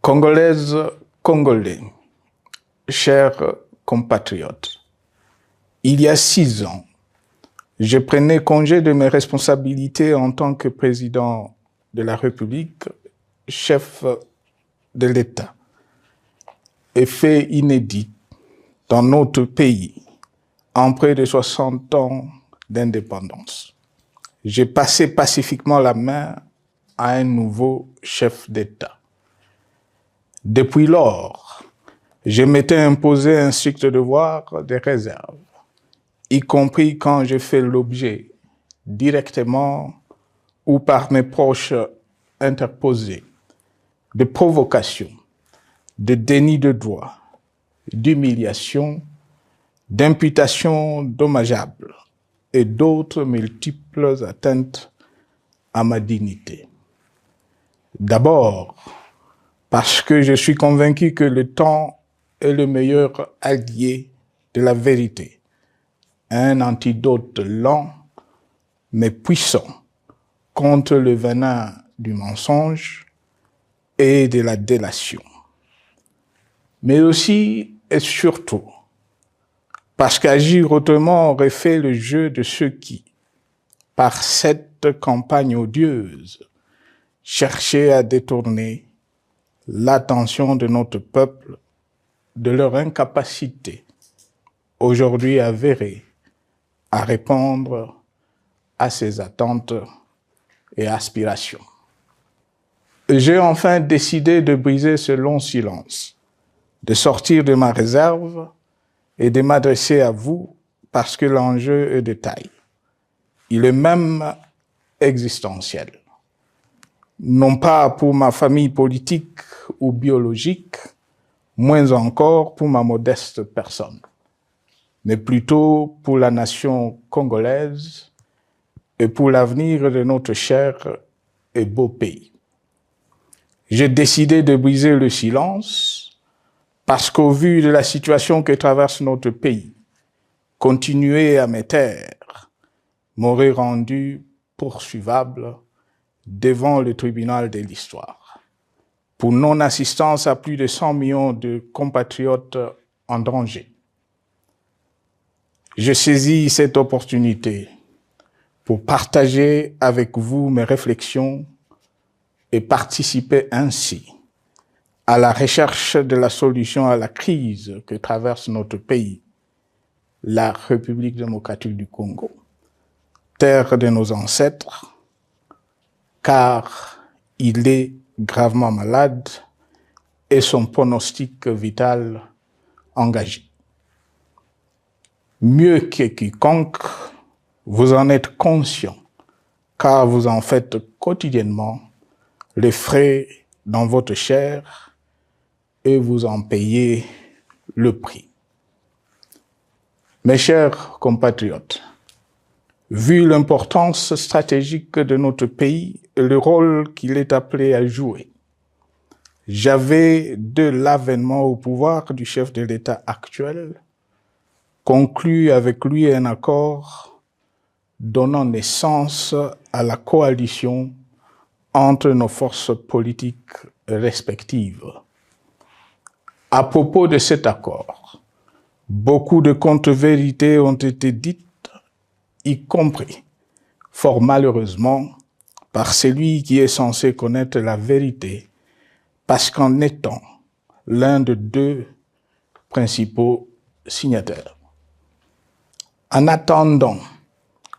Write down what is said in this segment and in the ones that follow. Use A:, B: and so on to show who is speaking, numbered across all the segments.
A: Congolaises, Congolais, chers compatriotes, il y a 6 ans, je prenais congé de mes responsabilités en tant que président de la République, chef de l'État. Et fait inédit dans notre pays, en près de 60 ans d'indépendance. J'ai passé pacifiquement la main à un nouveau chef d'État. Depuis lors, je m'étais imposé un strict devoir de réserve, y compris quand je fais l'objet, directement ou par mes proches interposés, de provocations, de déni de droit, d'humiliation, d'imputations dommageables et d'autres multiples atteintes à ma dignité. D'abord, parce que je suis convaincu que le temps est le meilleur allié de la vérité, un antidote lent mais puissant contre le venin du mensonge et de la délation. Mais aussi et surtout, parce qu'agir autrement aurait fait le jeu de ceux qui, par cette campagne odieuse, cherchaient à détourner l'attention de notre peuple de leur incapacité, aujourd'hui avérée, à répondre à ses attentes et aspirations. J'ai enfin décidé de briser ce long silence, de sortir de ma réserve et de m'adresser à vous parce que l'enjeu est de taille. Il est même existentiel. Non pas pour ma famille politique ou biologique, moins encore pour ma modeste personne, mais plutôt pour la nation congolaise et pour l'avenir de notre cher et beau pays. J'ai décidé de briser le silence parce qu'au vu de la situation que traverse notre pays, continuer à me taire m'aurait rendu poursuivable devant le tribunal de l'histoire pour non-assistance à plus de 100 millions de compatriotes en danger. Je saisis cette opportunité pour partager avec vous mes réflexions et participer ainsi à la recherche de la solution à la crise que traverse notre pays, la République démocratique du Congo, terre de nos ancêtres, car il est gravement malade et son pronostic vital engagé. Mieux que quiconque, vous en êtes conscient, car vous en faites quotidiennement les frais dans votre chair et vous en payez le prix. Mes chers compatriotes, vu l'importance stratégique de notre pays et le rôle qu'il est appelé à jouer, j'avais, de l'avènement au pouvoir du chef de l'État actuel, conclu avec lui un accord donnant naissance à la coalition entre nos forces politiques respectives. À propos de cet accord, beaucoup de contre-vérités ont été dites, y compris, fort malheureusement, par celui qui est censé connaître la vérité, parce qu'en étant l'un de 2 principaux signataires. En attendant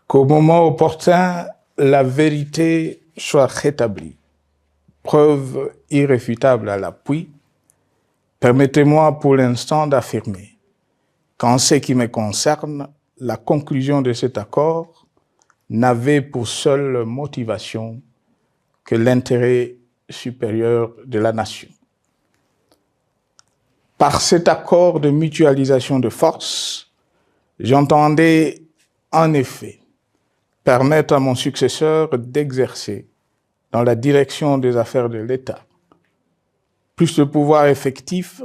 A: qu'au moment opportun, la vérité soit rétablie, preuve irréfutable à l'appui, permettez-moi pour l'instant d'affirmer qu'en ce qui me concerne, la conclusion de cet accord n'avait pour seule motivation que l'intérêt supérieur de la nation. Par cet accord de mutualisation de forces, j'entendais en effet permettre à mon successeur d'exercer dans la direction des affaires de l'État plus de pouvoir effectif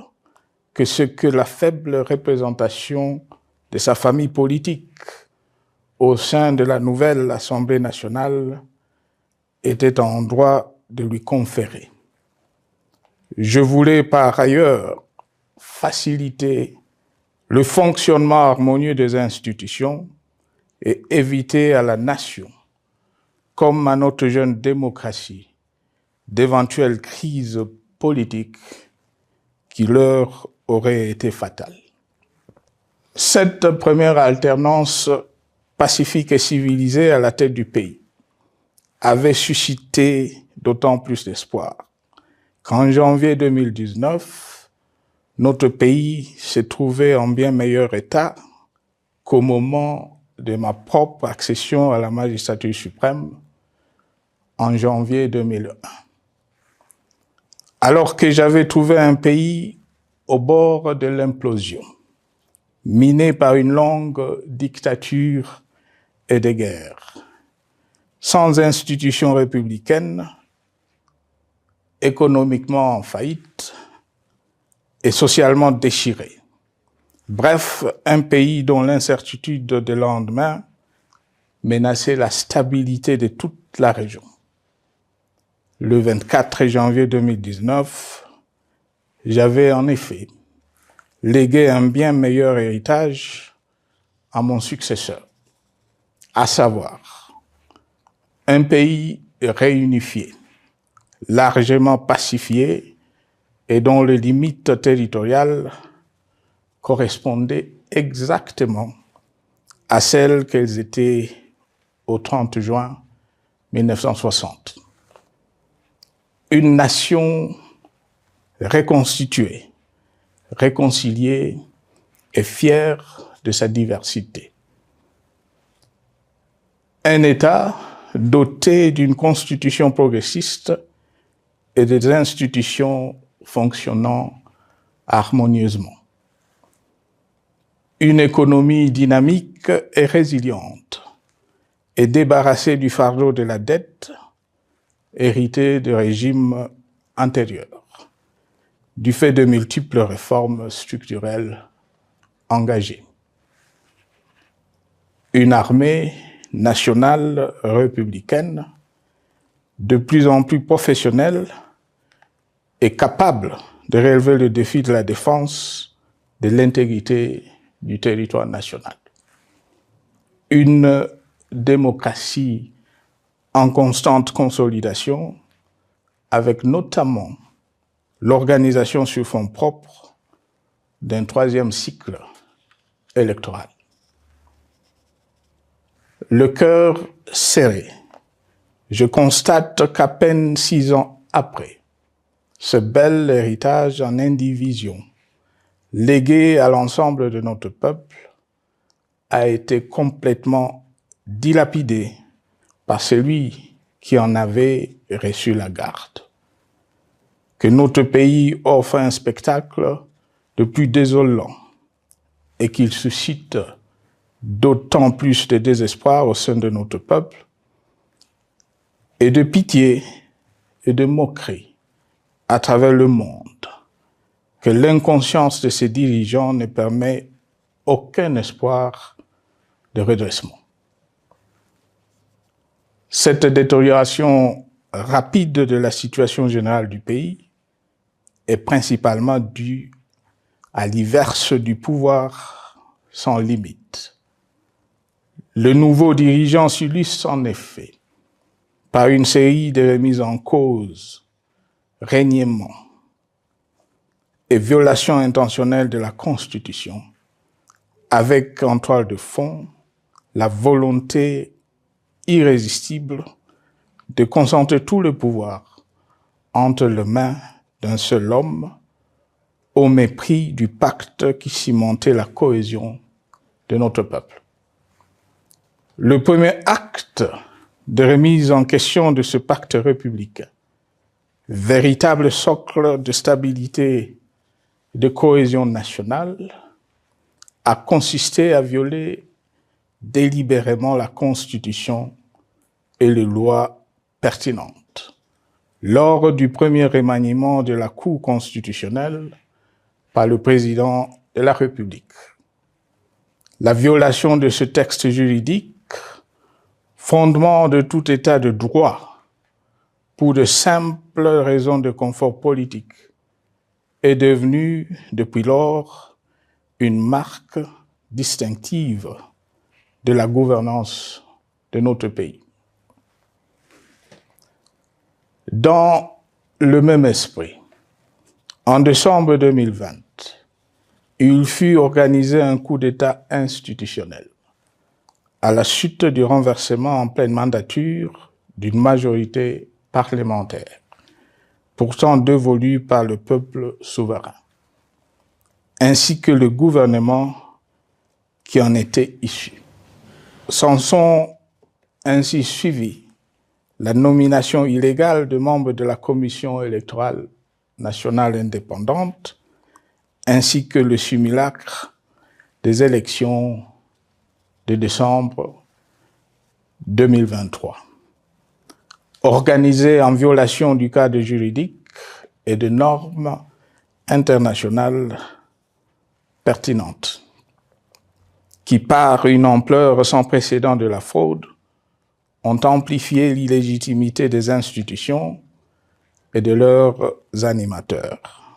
A: que ce que la faible représentation de sa famille politique au sein de la nouvelle Assemblée nationale était en droit de lui conférer. Je voulais par ailleurs faciliter le fonctionnement harmonieux des institutions et éviter à la nation, comme à notre jeune démocratie, d'éventuelles crises politiques qui leur auraient été fatales. Cette première alternance pacifique et civilisée à la tête du pays avait suscité d'autant plus d'espoir qu'en janvier 2019, notre pays s'est trouvé en bien meilleur état qu'au moment de ma propre accession à la magistrature suprême en janvier 2001. Alors que j'avais trouvé un pays au bord de l'implosion, miné par une longue dictature et des guerres, sans institutions républicaines, économiquement en faillite et socialement déchiré. Bref, un pays dont l'incertitude de lendemain menaçait la stabilité de toute la région. Le 24 janvier 2019, j'avais en effet légué un bien meilleur héritage à mon successeur, à savoir un pays réunifié, largement pacifié et dont les limites territoriales correspondaient exactement à celles qu'elles étaient au 30 juin 1960. Une nation reconstituée, réconciliée et fière de sa diversité. Un État doté d'une constitution progressiste et des institutions fonctionnant harmonieusement. Une économie dynamique et résiliente et débarrassée du fardeau de la dette hérité de régimes antérieurs, du fait de multiples réformes structurelles engagées. Une armée nationale républicaine de plus en plus professionnelle et capable de relever le défi de la défense de l'intégrité du territoire national. Une démocratie en constante consolidation, avec notamment l'organisation sur fonds propres d'un troisième cycle électoral. Le cœur serré, je constate qu'à peine 6 ans après, ce bel héritage en indivision, légué à l'ensemble de notre peuple, a été complètement dilapidé par celui qui en avait reçu la garde. Que notre pays offre un spectacle de plus désolant et qu'il suscite d'autant plus de désespoir au sein de notre peuple et de pitié et de moquerie à travers le monde, que l'inconscience de ses dirigeants ne permet aucun espoir de redressement. Cette détérioration rapide de la situation générale du pays est principalement due à l'inverse du pouvoir sans limite. Le nouveau dirigeant s'illustre en effet par une série de remises en cause, reniements et violations intentionnelles de la Constitution, avec en toile de fond la volonté irrésistible de concentrer tout le pouvoir entre les mains d'un seul homme au mépris du pacte qui cimentait la cohésion de notre peuple. Le premier acte de remise en question de ce pacte républicain, véritable socle de stabilité et de cohésion nationale, a consisté à violer délibérément la Constitution et les lois pertinentes lors du premier remaniement de la Cour constitutionnelle par le président de la République. La violation de ce texte juridique, fondement de tout état de droit, pour de simples raisons de confort politique est devenue, depuis lors, une marque distinctive de la gouvernance de notre pays. Dans le même esprit, en décembre 2020, il fut organisé un coup d'État institutionnel à la suite du renversement en pleine mandature d'une majorité parlementaire, pourtant dévolue par le peuple souverain, ainsi que le gouvernement qui en était issu. S'en sont ainsi suivis la nomination illégale de membres de la Commission électorale nationale indépendante, ainsi que le simulacre des élections de décembre 2023, organisé en violation du cadre juridique et de normes internationales pertinentes, qui, par une ampleur sans précédent de la fraude, ont amplifié l'illégitimité des institutions et de leurs animateurs.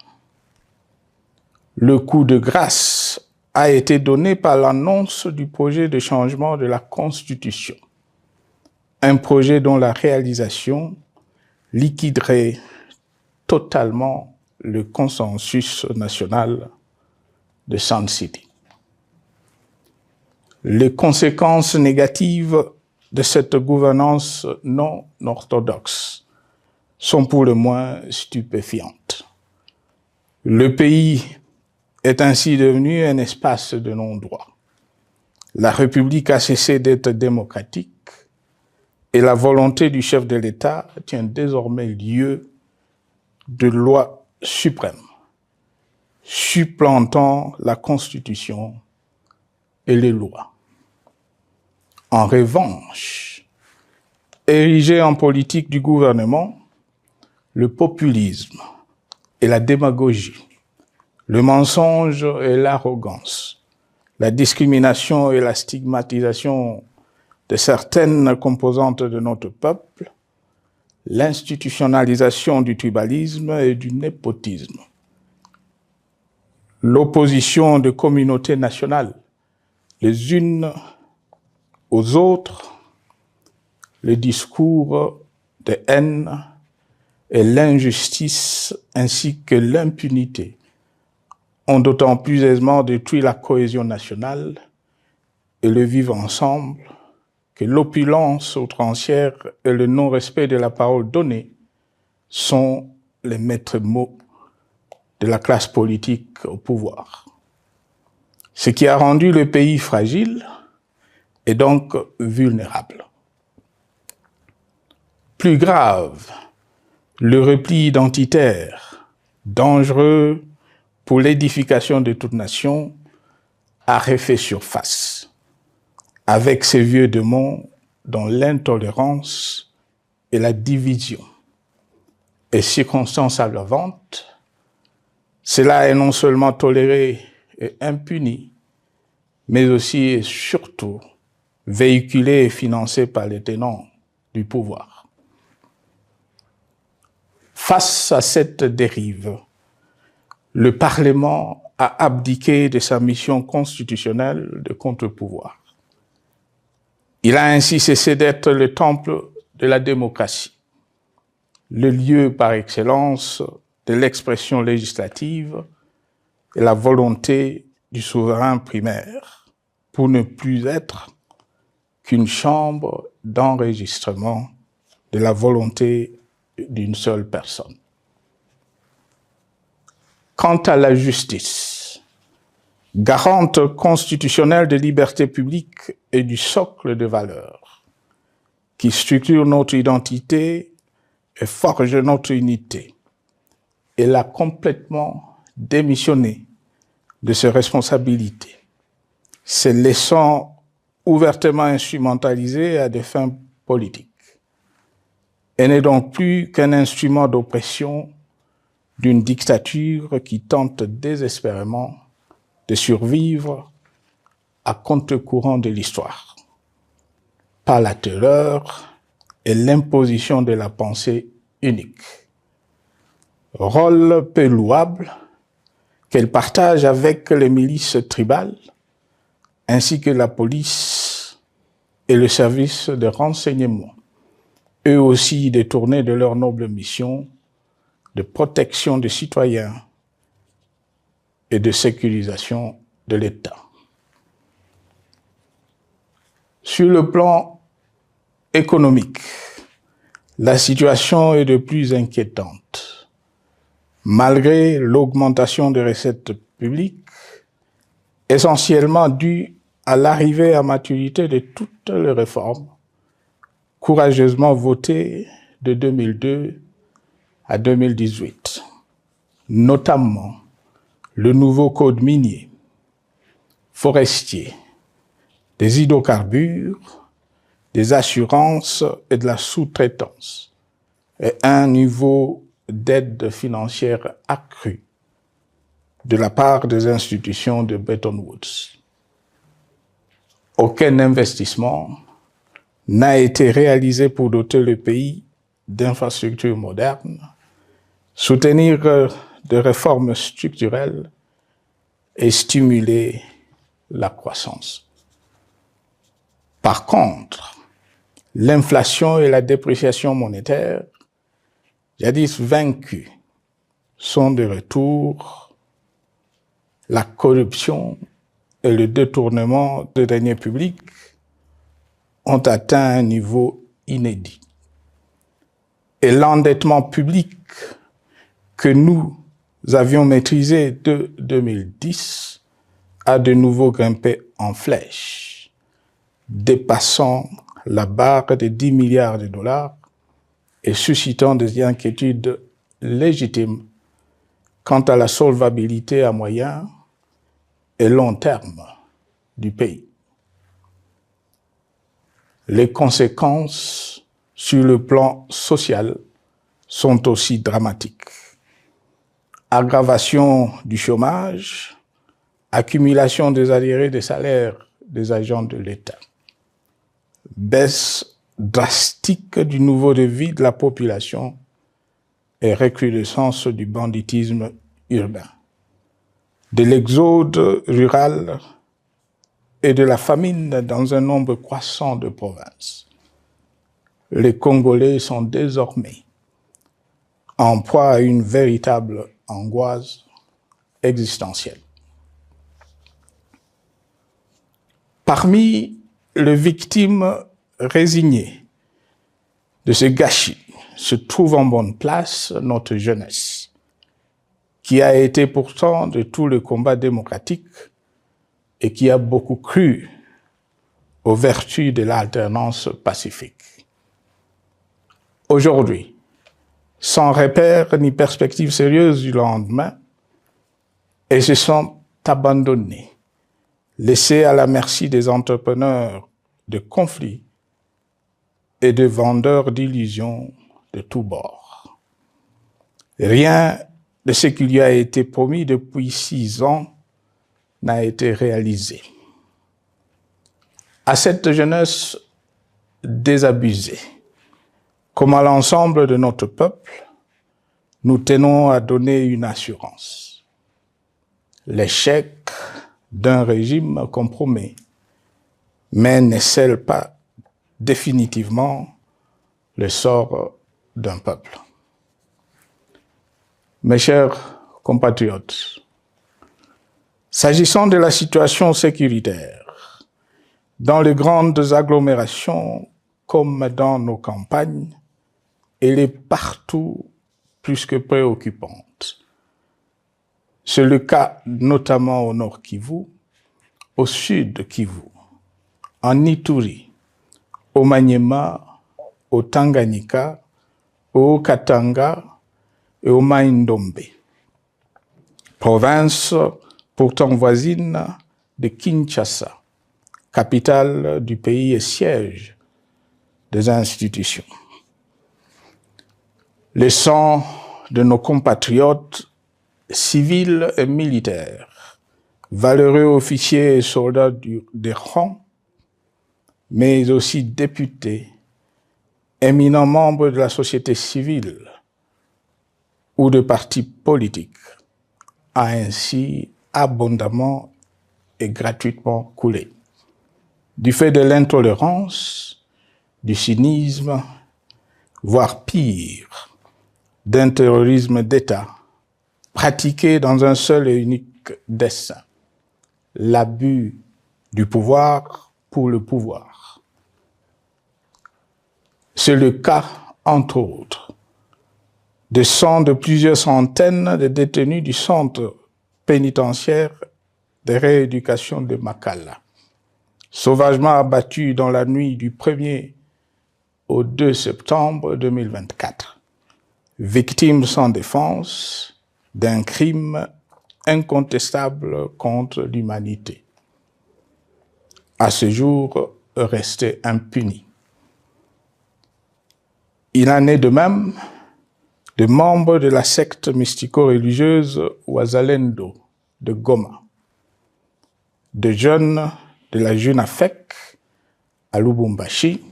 A: Le coup de grâce a été donné par l'annonce du projet de changement de la Constitution, un projet dont la réalisation liquiderait totalement le consensus national de Sun City. Les conséquences négatives de cette gouvernance non orthodoxe sont pour le moins stupéfiantes. Le pays est ainsi devenu un espace de non-droit. La République a cessé d'être démocratique et la volonté du chef de l'État tient désormais lieu de loi suprême, supplantant la Constitution et les lois. En revanche, érigé en politique du gouvernement, le populisme et la démagogie, le mensonge et l'arrogance, la discrimination et la stigmatisation de certaines composantes de notre peuple, l'institutionnalisation du tribalisme et du népotisme, l'opposition de communautés nationales les unes aux autres, le discours de haine et l'injustice ainsi que l'impunité ont d'autant plus aisément détruit la cohésion nationale et le vivre ensemble que l'opulence outrancière et le non-respect de la parole donnée sont les maîtres mots de la classe politique au pouvoir. Ce qui a rendu le pays fragile et donc vulnérable. Plus grave, le repli identitaire, dangereux pour l'édification de toute nation, a refait surface, avec ses vieux démons dont l'intolérance et la division est circonstance aggravante. Cela est non seulement toléré et impuni, mais aussi et surtout véhiculé et financé par les tenants du pouvoir. Face à cette dérive, le Parlement a abdiqué de sa mission constitutionnelle de contre-pouvoir. Il a ainsi cessé d'être le temple de la démocratie, le lieu par excellence de l'expression législative et la volonté du souverain primaire, pour ne plus être qu'une chambre d'enregistrement de la volonté d'une seule personne. Quant à la justice, garante constitutionnelle de liberté publique et du socle de valeurs, qui structure notre identité et forge notre unité, elle a complètement démissionné de ses responsabilités, se laissant ouvertement instrumentalisée à des fins politiques. Elle n'est donc plus qu'un instrument d'oppression d'une dictature qui tente désespérément de survivre à contre-courant de l'histoire, par la terreur et l'imposition de la pensée unique. Rôle peu louable, qu'elle partage avec les milices tribales, ainsi que la police et le service de renseignement, eux aussi détournés de leur noble mission de protection des citoyens et de sécurisation de l'État. Sur le plan économique, la situation est de plus inquiétante. Malgré l'augmentation des recettes publiques, essentiellement due à l'arrivée à maturité de toutes les réformes courageusement votées de 2002 à 2018, notamment le nouveau code minier, forestier, des hydrocarbures, des assurances et de la sous-traitance, et un niveau d'aide financière accrue de la part des institutions de Bretton Woods. Aucun investissement n'a été réalisé pour doter le pays d'infrastructures modernes, soutenir des réformes structurelles et stimuler la croissance. Par contre, l'inflation et la dépréciation monétaire, jadis vaincues, sont de retour. La corruption et le détournement de deniers publics ont atteint un niveau inédit. Et l'endettement public que nous avions maîtrisé de 2010 a de nouveau grimpé en flèche, dépassant la barre de 10 milliards de dollars et suscitant des inquiétudes légitimes quant à la solvabilité à moyen et long terme du pays. Les conséquences sur le plan social sont aussi dramatiques. Aggravation du chômage, accumulation des arriérés des salaires des agents de l'État, baisse drastique du niveau de vie de la population et recrudescence du banditisme urbain, de l'exode rural et de la famine dans un nombre croissant de provinces. Les Congolais sont désormais en proie à une véritable angoisse existentielle. Parmi les victimes résignées de ce gâchis se trouve en bonne place notre jeunesse, qui a été pourtant de tout le combat démocratique et qui a beaucoup cru aux vertus de l'alternance pacifique. Aujourd'hui, sans repère ni perspective sérieuse du lendemain, ils se sont abandonnés, laissés à la merci des entrepreneurs de conflits et de vendeurs d'illusions de tous bords. Rien de ce qui lui a été promis depuis 6 ans n'a été réalisé. À cette jeunesse désabusée, comme à l'ensemble de notre peuple, nous tenons à donner une assurance. L'échec d'un régime compromet, mais ne scelle pas définitivement le sort d'un peuple. Mes chers compatriotes, s'agissant de la situation sécuritaire, dans les grandes agglomérations comme dans nos campagnes, elle est partout plus que préoccupante. C'est le cas notamment au nord Kivu, au sud Kivu, en Ituri, au Maniema, au Tanganyika, au Katanga et au Mai-Ndombe, province pourtant voisine de Kinshasa, capitale du pays et siège des institutions. Le sang de nos compatriotes civils et militaires, valeureux officiers et soldats des rangs, mais aussi députés, éminents membres de la société civile ou de partis politiques, a ainsi abondamment et gratuitement coulé. Du fait de l'intolérance, du cynisme, voire pire, d'un terrorisme d'État pratiqué dans un seul et unique dessein, l'abus du pouvoir pour le pouvoir. C'est le cas, entre autres, de plusieurs centaines de détenus du centre pénitentiaire de rééducation de Makala, sauvagement abattus dans la nuit du 1er au 2 septembre 2024, victimes sans défense d'un crime incontestable contre l'humanité, à ce jour resté impuni. Il en est de même de membres de la secte mystico-religieuse Wazalendo de Goma, de jeunes de la Junafek à Lubumbashi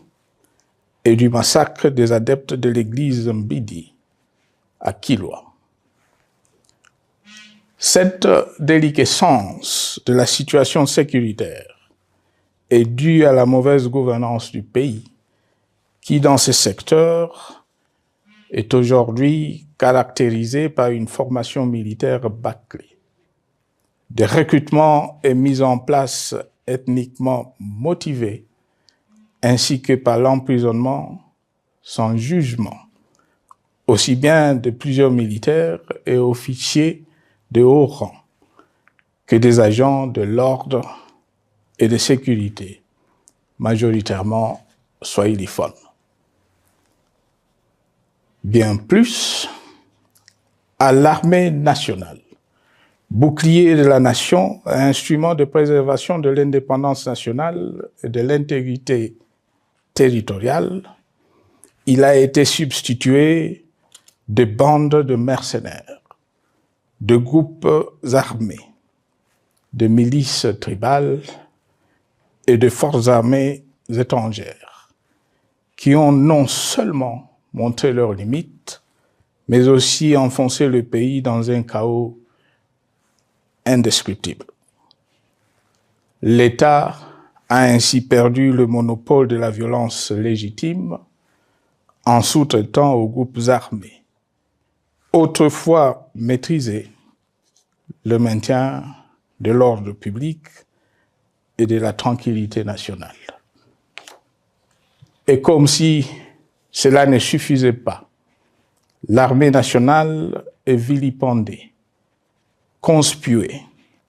A: et du massacre des adeptes de l'église Mbidi à Kilwa. Cette déliquescence de la situation sécuritaire est due à la mauvaise gouvernance du pays qui, dans ce secteur, est aujourd'hui caractérisé par une formation militaire bâclée, des recrutements et mises en place ethniquement motivés, ainsi que par l'emprisonnement sans jugement, aussi bien de plusieurs militaires et officiers de haut rang que des agents de l'ordre et de sécurité, majoritairement swahiliphones. Bien plus, à l'armée nationale, bouclier de la nation, instrument de préservation de l'indépendance nationale et de l'intégrité territoriale, il a été substitué de bandes de mercenaires, de groupes armés, de milices tribales et de forces armées étrangères qui ont non seulement montré leurs limites, mais aussi enfoncé le pays dans un chaos indescriptible. L'État a ainsi perdu le monopole de la violence légitime en sous-traitant aux groupes armés, autrefois maîtrisés, le maintien de l'ordre public et de la tranquillité nationale. Et comme si cela ne suffisait pas, l'armée nationale est vilipendée, conspuée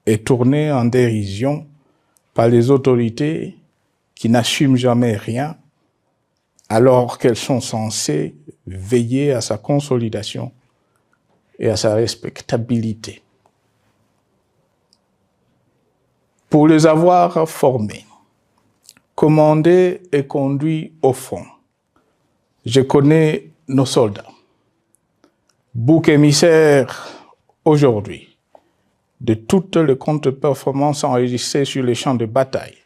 A: et tournée en dérision par les autorités qui n'assument jamais rien alors qu'elles sont censées veiller à sa consolidation et à sa respectabilité. Pour les avoir formés, commandés et conduits au front, je connais nos soldats, boucs émissaires aujourd'hui de toutes les contre-performances enregistrées sur les champs de bataille.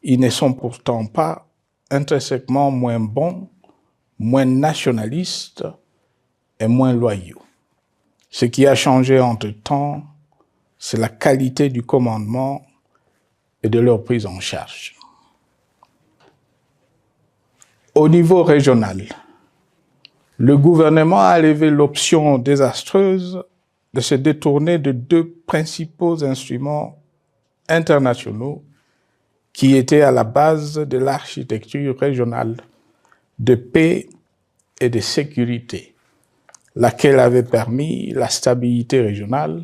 A: Ils ne sont pourtant pas intrinsèquement moins bons, moins nationalistes et moins loyaux. Ce qui a changé entre-temps, c'est la qualité du commandement et de leur prise en charge. Au niveau régional, le gouvernement a levé l'option désastreuse de se détourner de deux principaux instruments internationaux qui étaient à la base de l'architecture régionale de paix et de sécurité, laquelle avait permis la stabilité régionale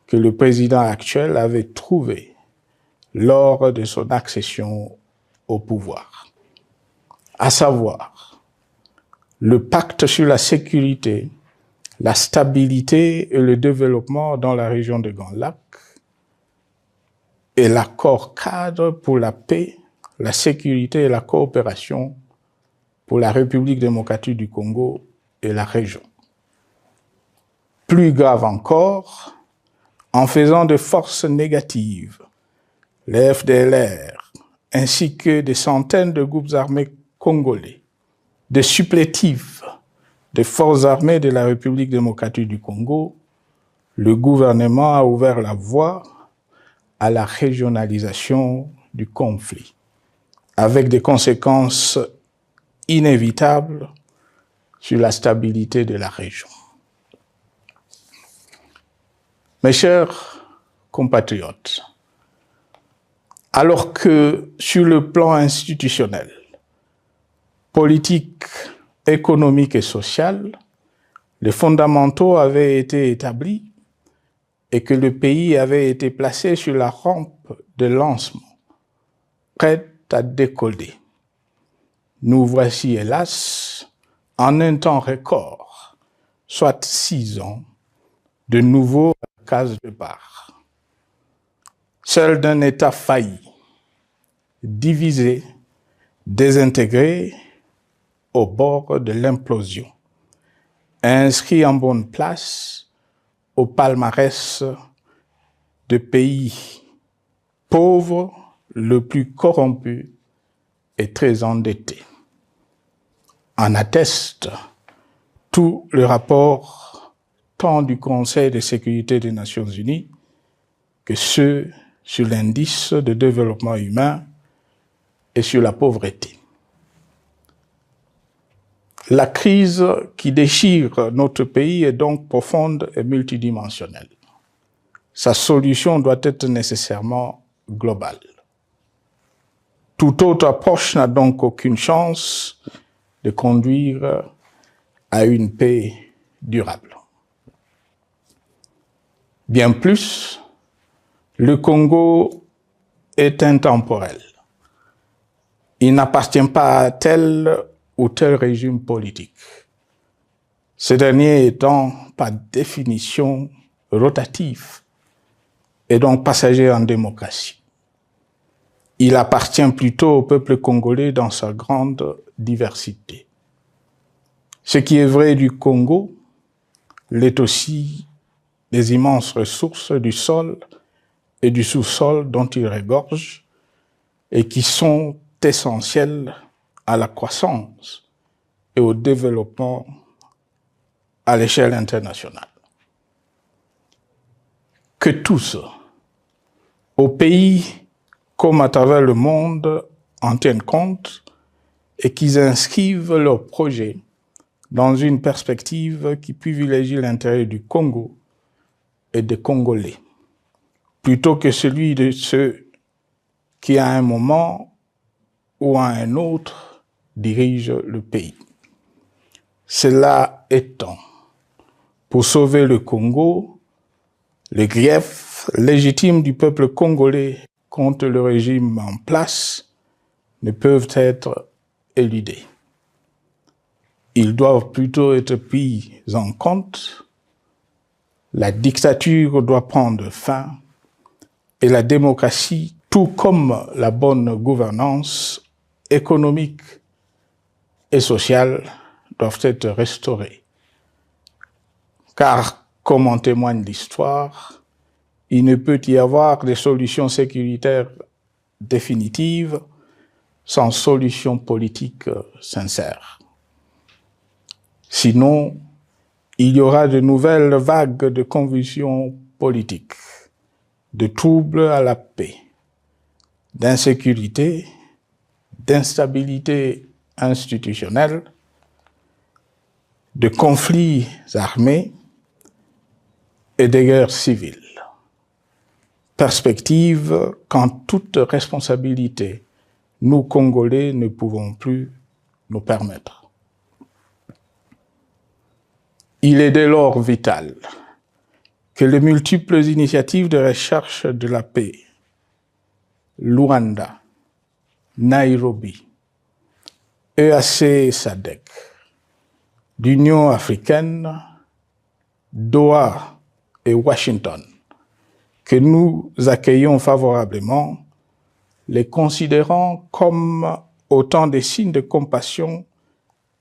A: que le président actuel avait trouvée lors de son accession au pouvoir, à savoir le pacte sur la sécurité, la stabilité et le développement dans la région de Grand Lac et l'accord cadre pour la paix, la sécurité et la coopération pour la République démocratique du Congo et la région. Plus grave encore, en faisant de forces négatives, les FDLR, ainsi que des centaines de groupes armés congolais, des supplétifs des forces armées de la République démocratique du Congo, le gouvernement a ouvert la voie à la régionalisation du conflit, avec des conséquences inévitables sur la stabilité de la région. Mes chers compatriotes, alors que sur le plan institutionnel, politique, économique et social, les fondamentaux avaient été établis et que le pays avait été placé sur la rampe de lancement, prêt à décoller. Nous voici, hélas, en un temps record, soit 6 ans, de nouveau à la case de départ. Seul d'un État failli, divisé, désintégré, au bord de l'implosion, inscrit en bonne place au palmarès de pays pauvres, le plus corrompu et très endetté. En atteste tout le rapport tant du Conseil de sécurité des Nations Unies que ceux sur l'indice de développement humain et sur la pauvreté. La crise qui déchire notre pays est donc profonde et multidimensionnelle. Sa solution doit être nécessairement globale. Toute autre approche n'a donc aucune chance de conduire à une paix durable. Bien plus, le Congo est intemporel. Il n'appartient pas à tel ou tel régime politique. Ce dernier étant par définition rotatif et donc passager en démocratie. Il appartient plutôt au peuple congolais dans sa grande diversité. Ce qui est vrai du Congo l'est aussi des immenses ressources du sol et du sous-sol dont il regorge et qui sont essentielles à la croissance et au développement à l'échelle internationale. Que tous, au pays comme à travers le monde, en tiennent compte et qu'ils inscrivent leurs projets dans une perspective qui privilégie l'intérêt du Congo et des Congolais, plutôt que celui de ceux qui, à un moment ou à un autre, dirige le pays. Cela étant, pour sauver le Congo, les griefs légitimes du peuple congolais contre le régime en place ne peuvent être éludés. Ils doivent plutôt être pris en compte. La dictature doit prendre fin et la démocratie, tout comme la bonne gouvernance économique et sociales doivent être restaurées. Car, comme en témoigne l'histoire, il ne peut y avoir de solutions sécuritaires définitives sans solution politique sincère. Sinon, il y aura de nouvelles vagues de convulsions politiques, de troubles à la paix, d'insécurité, d'instabilité institutionnelle, de conflits armés et de guerres civiles. Perspective qu'en toute responsabilité, nous, Congolais, ne pouvons plus nous permettre. Il est dès lors vital que les multiples initiatives de recherche de la paix, Luanda, Nairobi, EAC SADC, l'Union africaine, Doha et Washington, que nous accueillons favorablement, les considérant comme autant de signes de compassion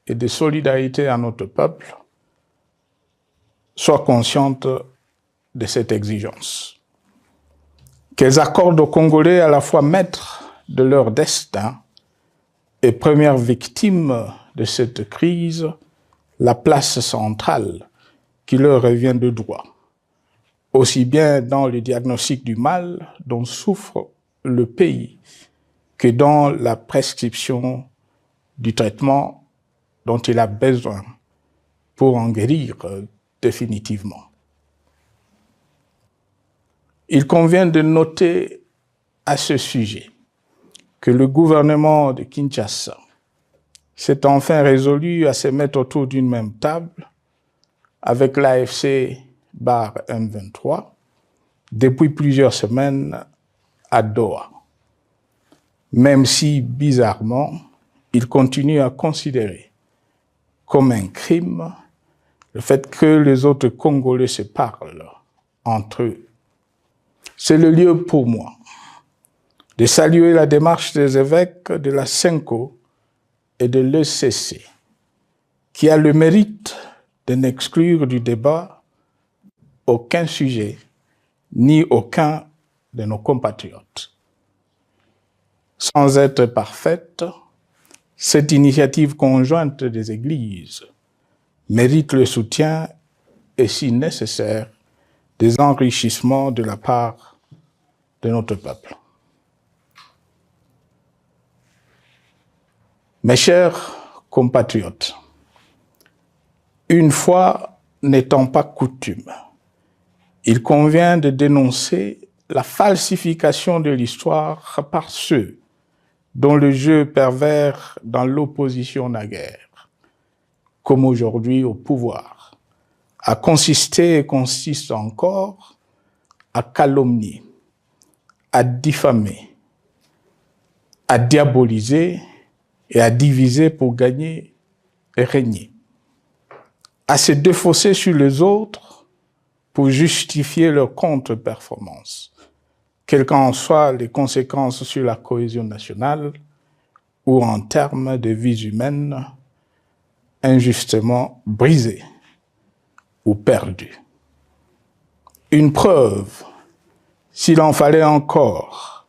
A: et de solidarité à notre peuple, soient conscientes de cette exigence. Qu'elles accordent aux Congolais à la fois maîtres de leur destin et premières victimes de cette crise la place centrale qui leur revient de droit, aussi bien dans le diagnostic du mal dont souffre le pays que dans la prescription du traitement dont il a besoin pour en guérir définitivement. Il convient de noter à ce sujet que le gouvernement de Kinshasa s'est enfin résolu à se mettre autour d'une même table avec l'AFC/M23 depuis plusieurs semaines à Doha, même si, bizarrement, il continue à considérer comme un crime le fait que les autres Congolais se parlent entre eux. C'est le lieu pour moi de saluer la démarche des évêques de la CENCO et de l'ECC, qui a le mérite de n'exclure du débat aucun sujet, ni aucun de nos compatriotes. Sans être parfaite, cette initiative conjointe des Églises mérite le soutien et, si nécessaire, des enrichissements de la part de notre peuple. Mes chers compatriotes, une fois n'étant pas coutume, il convient de dénoncer la falsification de l'histoire par ceux dont le jeu pervers dans l'opposition naguère, comme aujourd'hui au pouvoir, a consisté et consiste encore à calomnier, à diffamer, à diaboliser et à diviser pour gagner et régner, à se défausser sur les autres pour justifier leur contre-performance, quelles qu'en soient les conséquences sur la cohésion nationale ou en termes de vies humaines injustement brisées ou perdues. Une preuve, s'il en fallait encore,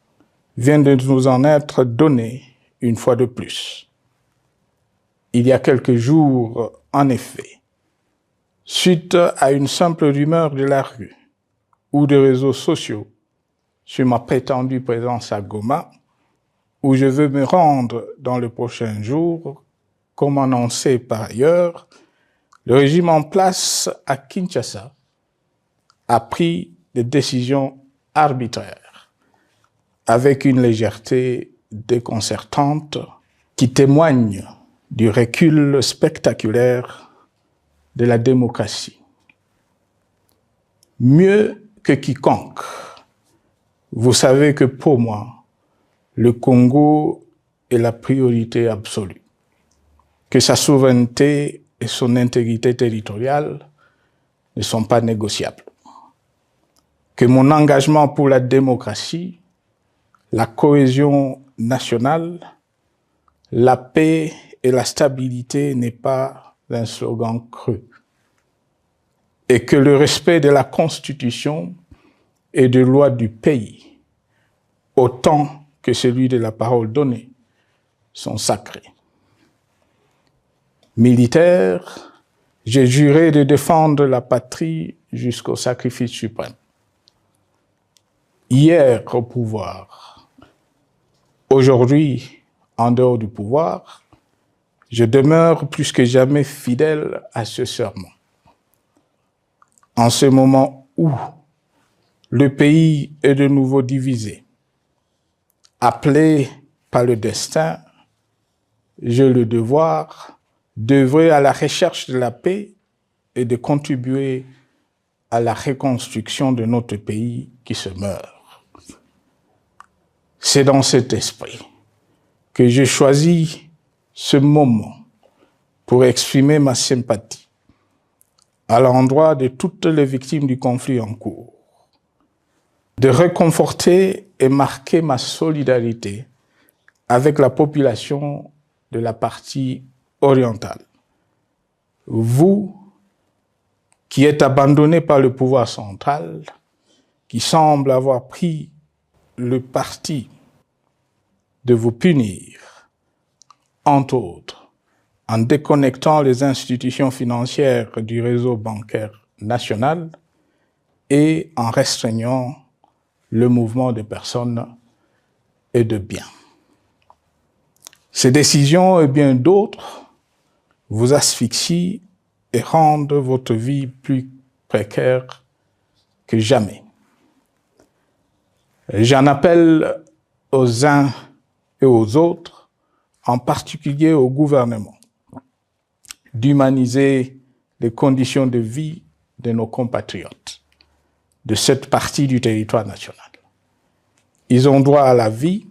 A: vient de nous en être donnée une fois de plus. Il y a quelques jours, en effet, suite à une simple rumeur de la rue ou des réseaux sociaux sur ma prétendue présence à Goma, où je veux me rendre dans les prochains jours, comme annoncé par ailleurs, le régime en place à Kinshasa a pris des décisions arbitraires, avec une légèreté déconcertante qui témoigne du recul spectaculaire de la démocratie. Mieux que quiconque, vous savez que pour moi, le Congo est la priorité absolue, que sa souveraineté et son intégrité territoriale ne sont pas négociables, que mon engagement pour la démocratie, la cohésion nationale, la paix et la stabilité n'est pas un slogan creux, et que le respect de la Constitution et des lois du pays, autant que celui de la parole donnée, sont sacrés. Militaire, j'ai juré de défendre la patrie jusqu'au sacrifice suprême. Hier au pouvoir, aujourd'hui en dehors du pouvoir, je demeure plus que jamais fidèle à ce serment. En ce moment où le pays est de nouveau divisé, appelé par le destin, j'ai le devoir d'œuvrer à la recherche de la paix et de contribuer à la reconstruction de notre pays qui se meurt. C'est dans cet esprit que j'ai choisi ce moment pour exprimer ma sympathie à l'endroit de toutes les victimes du conflit en cours, de réconforter et marquer ma solidarité avec la population de la partie orientale. Vous, qui êtes abandonnés par le pouvoir central, qui semble avoir pris le parti de vous punir, entre autres, en déconnectant les institutions financières du réseau bancaire national, et en restreignant le mouvement de personnes et de biens. Ces décisions et bien d'autres vous asphyxient et rendent votre vie plus précaire que jamais. J'en appelle aux uns et aux autres, en particulier au gouvernement, d'humaniser les conditions de vie de nos compatriotes de cette partie du territoire national. Ils ont droit à la vie,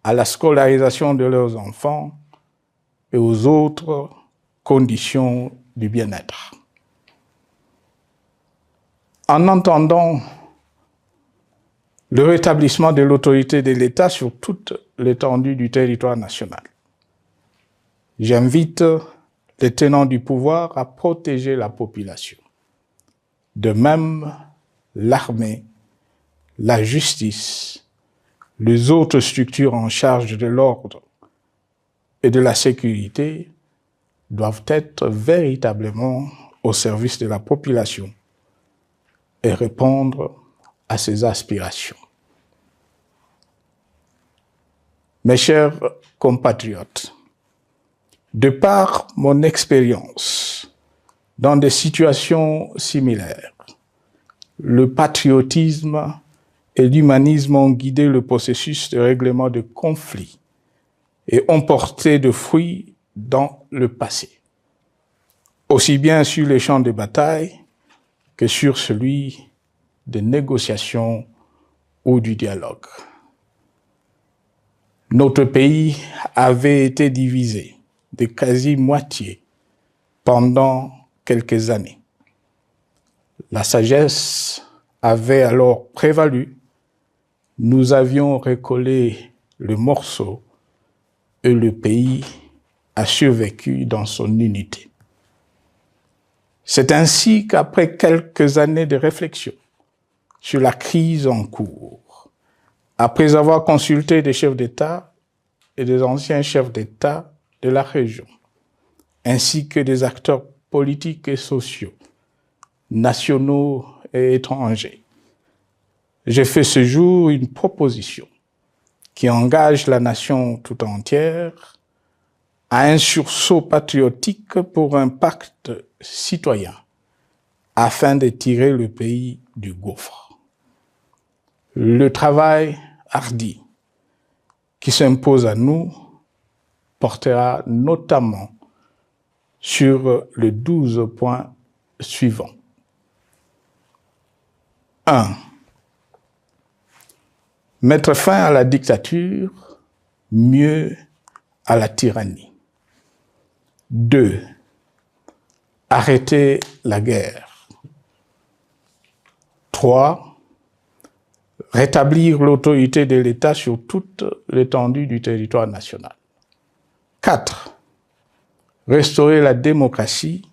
A: à la scolarisation de leurs enfants et aux autres conditions du bien-être. En entendant le rétablissement de l'autorité de l'État sur toute l'étendue du territoire national, j'invite les tenants du pouvoir à protéger la population. De même, l'armée, la justice, les autres structures en charge de l'ordre et de la sécurité doivent être véritablement au service de la population et répondre à ses aspirations. Mes chers compatriotes, de par mon expérience dans des situations similaires, le patriotisme et l'humanisme ont guidé le processus de règlement de conflits et ont porté de fruits dans le passé, aussi bien sur les champs de bataille que sur celui des négociations ou du dialogue. Notre pays avait été divisé de quasi-moitié pendant quelques années. La sagesse avait alors prévalu. Nous avions recollé le morceau et le pays a survécu dans son unité. C'est ainsi qu'après quelques années de réflexion sur la crise en cours, après avoir consulté des chefs d'État et des anciens chefs d'État de la région, ainsi que des acteurs politiques et sociaux, nationaux et étrangers, j'ai fait ce jour une proposition qui engage la nation tout entière à un sursaut patriotique pour un pacte citoyen afin de tirer le pays du gouffre. Le travail hardi qui s'impose à nous portera notamment sur les 12 points suivants. 1. Mettre fin à la dictature, mieux à la tyrannie. 2. Arrêter la guerre. 3. Rétablir l'autorité de l'État sur toute l'étendue du territoire national. 4. Restaurer la démocratie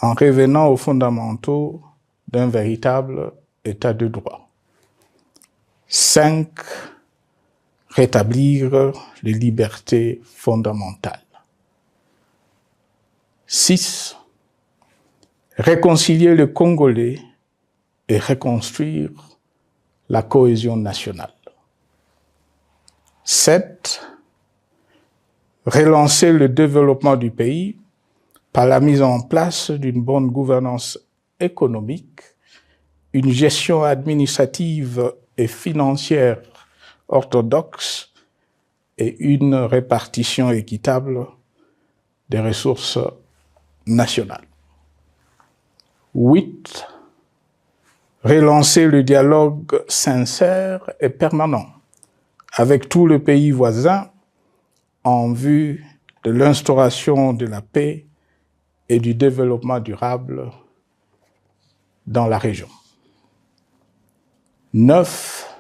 A: en revenant aux fondamentaux d'un véritable État de droit. 5. Rétablir les libertés fondamentales. 6. Réconcilier le Congolais et reconstruire la cohésion nationale. 7. Relancer le développement du pays par la mise en place d'une bonne gouvernance économique, une gestion administrative et financière orthodoxe et une répartition équitable des ressources nationales. 8. Relancer le dialogue sincère et permanent avec tous les pays voisins en vue de l'instauration de la paix et du développement durable dans la région. 9.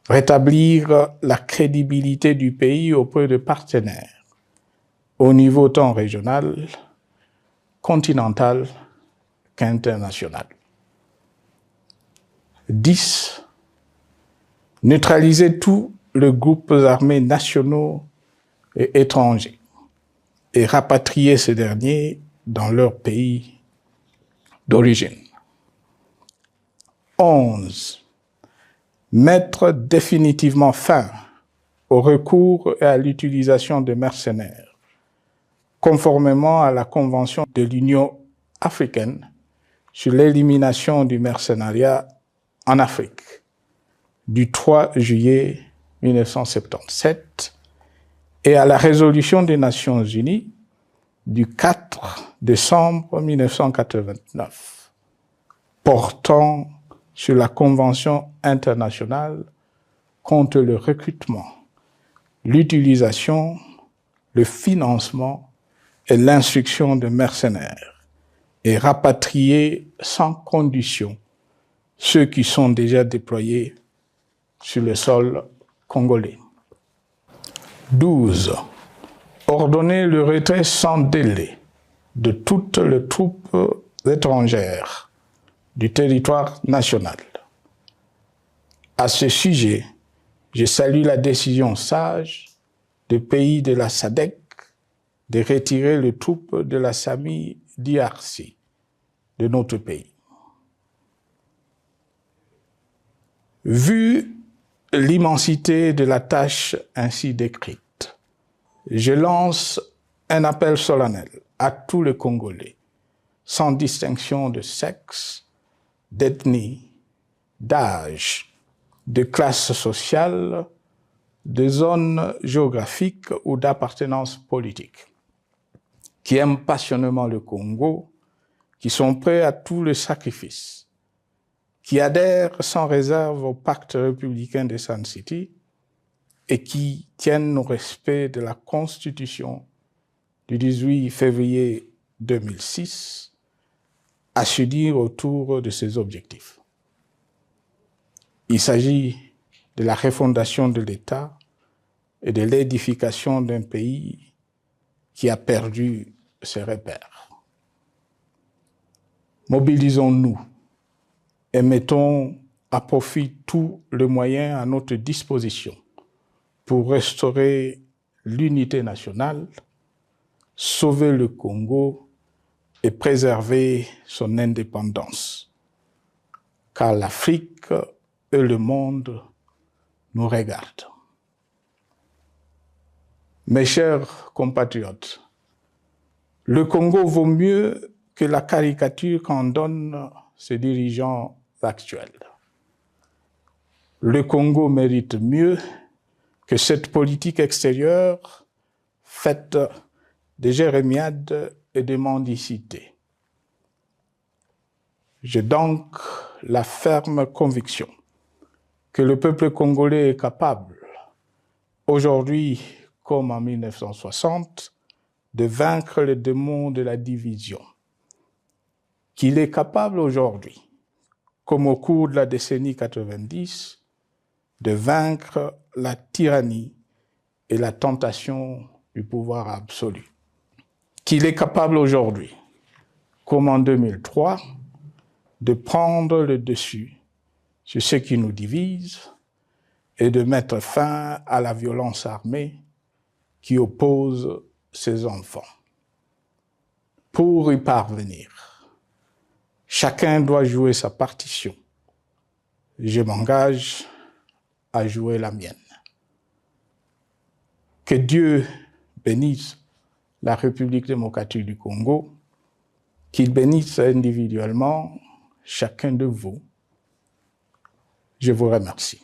A: Rétablir la crédibilité du pays auprès de partenaires au niveau tant régional, continental qu'international. 10. Neutraliser tous les groupes armés nationaux et étrangers et rapatrier ces derniers dans leur pays d'origine. 11. Mettre définitivement fin au recours et à l'utilisation de mercenaires, conformément à la Convention de l'Union africaine sur l'élimination du mercenariat en Afrique du 3 juillet 1977 et à la résolution des Nations Unies du 4 décembre 1989 portant sur la Convention internationale contre le recrutement, l'utilisation, le financement et l'instruction de mercenaires et rapatrier sans condition ceux qui sont déjà déployés sur le sol congolais. 12. Ordonner le retrait sans délai de toutes les troupes étrangères du territoire national. À ce sujet, je salue la décision sage des pays de la SADC de retirer les troupes de la SAMI DRC de notre pays. Vu l'immensité de la tâche ainsi décrite, je lance un appel solennel à tous les Congolais, sans distinction de sexe, d'ethnie, d'âge, de classe sociale, de zone géographique ou d'appartenance politique, qui aiment passionnément le Congo, qui sont prêts à tous les sacrifices, qui adhèrent sans réserve au pacte républicain de Sun City et qui tiennent au respect de la Constitution du 18 février 2006 à s'unir autour de ces objectifs. Il s'agit de la refondation de l'État et de l'édification d'un pays qui a perdu ses repères. Mobilisons-nous et mettons à profit tous les moyens à notre disposition pour restaurer l'unité nationale, sauver le Congo et préserver son indépendance. Car l'Afrique et le monde nous regardent. Mes chers compatriotes, le Congo vaut mieux que la caricature qu'en donnent ses dirigeants actuels. Le Congo mérite mieux que cette politique extérieure faite de jérémiades et de mendicité. J'ai donc la ferme conviction que le peuple congolais est capable, aujourd'hui comme en 1960, de vaincre le démon de la division, qu'il est capable aujourd'hui, comme au cours de la décennie 90, de vaincre la tyrannie et la tentation du pouvoir absolu. Qu'il est capable aujourd'hui, comme en 2003, de prendre le dessus sur ce qui nous divise et de mettre fin à la violence armée qui oppose ses enfants. Pour y parvenir, chacun doit jouer sa partition. Je m'engage à jouer la mienne. Que Dieu bénisse la République démocratique du Congo, qu'il bénisse individuellement chacun de vous. Je vous remercie.